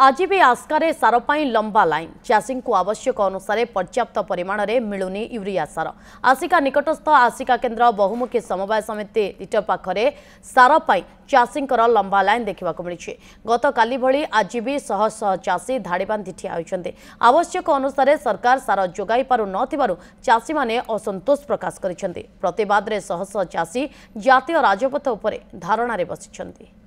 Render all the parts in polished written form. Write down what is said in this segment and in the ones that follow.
आज भी आस्कारे सार पाई लंबा लाइन चाषी को आवश्यक अनुसार पर्याप्त परिमाण में मिलुनी यूरिया सार। आसिका निकटस्थ आसिका केन्द्र बहुमुखी समवाय समिति इट पाखरे सार पाई चाषी लंबा लाइन देखा मिली। गत काली भली आज भी शह शह चाषी धाड़ी बांधि ठिया होइछन्ते। आवश्यक अनुसार सरकार सार जोगाई पारु नथिबारु चाषी माने असंतोष प्रकाश करिसेंते। प्रतिवाद रे शह शह चाषी जातीय राजपथ उपरे धारणा रे बसिछन्ते।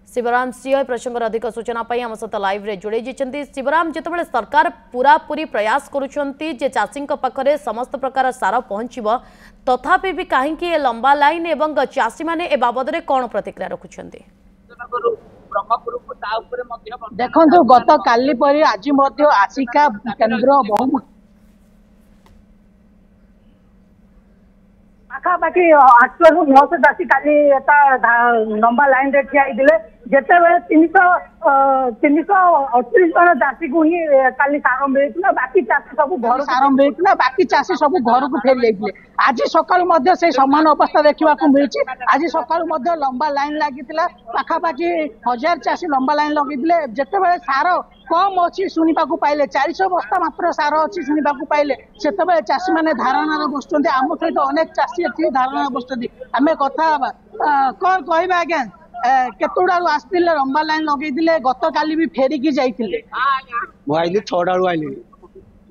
शिवराम सिंह प्रसंग अधिक सूचना आम सहित लाइव रे जोड़े जाइछन्ती। शिवराम, जितेबाला सरकार पूरा पूरी प्रयास करुछन्ती जे चाषी पाखरे समस्त प्रकार सार पहुँचब, तथापि भी कहीं लंबा लाइन एवं चाषी माने ए बाबद रे कौन प्रतिक्रिया रखुछन्ती? देखो गत काली परी आज आसिका केन्द्र बहुमुखी पाखापाखि 800 ରୁ 900 चाषी काली लंबा लाइन रे ठिया होइतिले। जेतेबेले 338 जन चाषी को ही काली सार मिलता, बाकी चाषी सब घर सार मिलता, बाकी चाषी सब घर को फेरी जाइए। आज सकाल से समान अवस्था देखा मिली। आज सकाल लंबा लाइन लगी पाखापाखि 1000 चाषी लंबा लाइन लगे। जितेबाला सार कम अच्छी शुणा पाइले 400 बस्ता मात्र सार अच्छी शुणा पाइले से चाषी मैंने धारणा बस आम सहित अनेक चाषी अच्छी धारणा बस आम कथा कौन कह आज्ञा केतुड़ा आसते लंबा लाइन लगे गत काली भी फेरिकी जाइए। मुझे 6टा आइली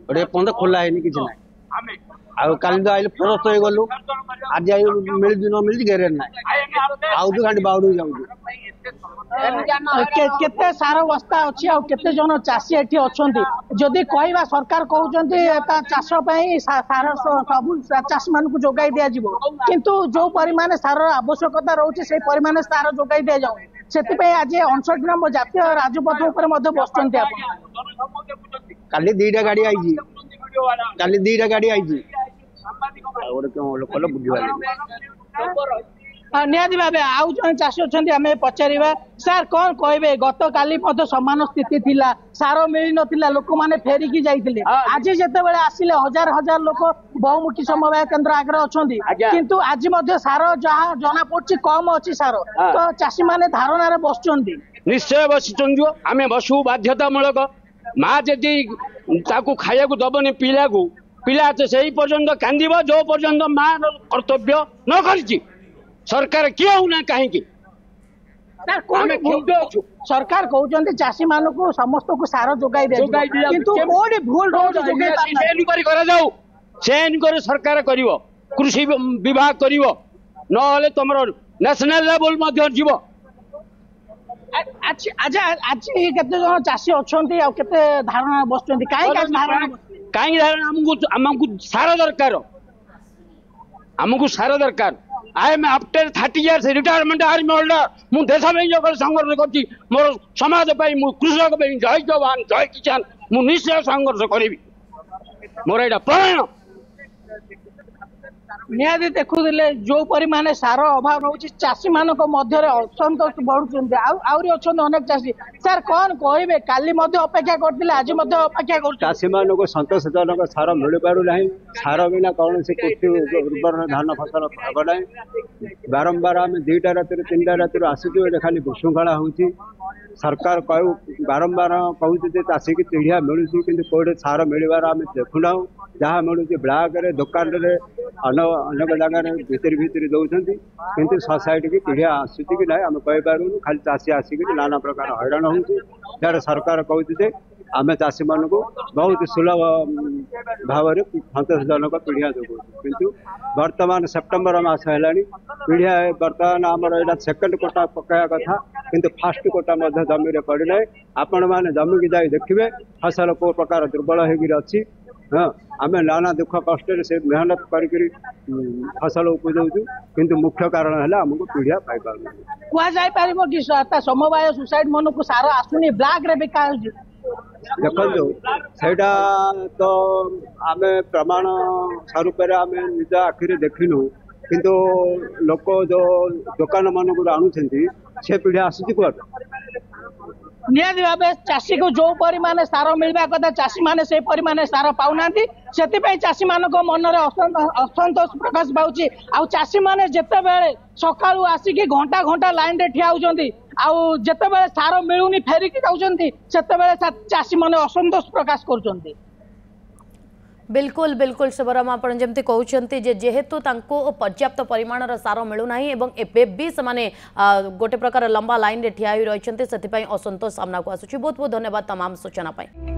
गोटे पंद खोला है कि काली तो आइले फेरस्त हो गलु। आज मिली न मिली गेरे ना आउटू खाली बाउडू जाऊँ। केते सार बस्ता अच्छी आते जन चाषी एठी अच्छी जदि कहवा सरकार कहते चाष सार सब चाषी मान जोगाई दि जाव, किंतु जो परिमाण सार आवश्यकता रोचे से परिमाण सार जोगाई दि जाऊ। से आज 59 नंबर जातीय राजपथ उपर बस काली 2टा गाड़ी आई, काली 2टा गाड़ी आई निहाती भाव आउ जन चाषी अच्छा आम पचारा सार कौन कहे गत काली समान स्थिति थिला, सार मिल नथिला, लोक माने फेरिकी जाइतिले। आज जेतेबेले आसिले हजार हजार लोक बहुमुखी समवाय केन्द्र आगे अच्छा, किंतु आज सार जहाँ जना पड़ी कम अच्छी सार तो चाषी माने धारणा बसुंट निश्चय बसुँ। आम बसु बाध्यतामूलक माँ जी खाया दबनी पिला को पिला से पर्यंत कांदीब जो पर्यंत माँ कर्तव्य न कर सरकार किए होना कहीं सरकार कहते चाषी मान को समस्त को सार जोगाई भूल इनक्वारी सरकार कर कृषि विभाग कर ना तुम नेशनल लेवल जीव। आज केते जन चाषी अच्छा केते धारणा बस कहीं आमको सार दरकार, आमको सार दरकार। I am after 30 years retirement army holder. मु देश संघर्ष कर मोर समाज कृषक जय जवान जय किसान मु निश्चय संघर्ष करी मोर यहाँ प्रण। निहाती देखुले जो परिमाण सार अभाव रोचे चाषी मान असंतोष बढ़ुंट आहरी अच्छा अनेक चाषी सार कौन कहे काली अपेक्षा करते आज अपेक्षा कर चाषी मान को संतोषजनक सार मिल पार ना। सार बिना कौन से कृषि उर्वर धान फसल भाग ना। बारंबार आम 2टा रात 3टा रात आसुचु खाली विशृंखला हो। सरकार बारंबार कहते चाषी की चिड़िया मिलूँ कि कौटे सार मिलवार आम देखुना। जहाँ मिलूँ ब्लाक दुकान अनेक जगह भितर भितर दौरान किंतु सोसाइटी की पीढ़िया आसूँ कि ना आम कहींपारूँ। खाली चाषी आसिक नाना प्रकार हैरान हो। सरकार कहते आम चाषी मान को बहुत सुलभ भाव सतोषजनक पीढ़िया जोग, किंतु वर्तमान सेप्टेम्बर मास है पीढ़िया बर्तमान आमर यहाँ सेकेंड कोटा पकाया कथा, किंतु फास्ट कोटा जमी में पड़ना। आपण मैंने जमी की जाए देखिए फसल को प्रकार दुर्बल होगी। हाँ आम नाना दुख कष्ट से मेहनत कर फसल उपजाऊ, किंतु मुख्य कारण है आमको पीढ़िया पाई पार कि समवाय सोसाइटी मन को सार आसुनी ब्लैक रे बिका। देखो सेटा तो आम प्रमाण स्वरूप आम निज आखिरी देखिनु, किंतु लोक जो दुकान मान को आणुंट से पीढ़िया आसूँ कौन निहाती भावे चाषी को जो परिमाण सार मिलवा कथा चाषी मैंने से परिमाण सार पाऊना से चाषी मान मन असंतोष प्रकाश पाऊँ आउ चाषी मैंने जिते बड़े सका आसिक घंटा घंटा लाइन रे ठिया होती जिते बड़े सार मिलूनी फेरिकी जाऊँच से चाषी मैंने असंतोष प्रकाश कर बिल्कुल बिल्कुल शिवराम आप जमी कहते जेहेतु पर्याप्त परिमाणर सार मिलूना एवं भी से गोटे प्रकार लंबा लाइन रे ठिया रही असंतोष सामना को आसुची। बहुत बहुत धन्यवाद तमाम सूचना पाई।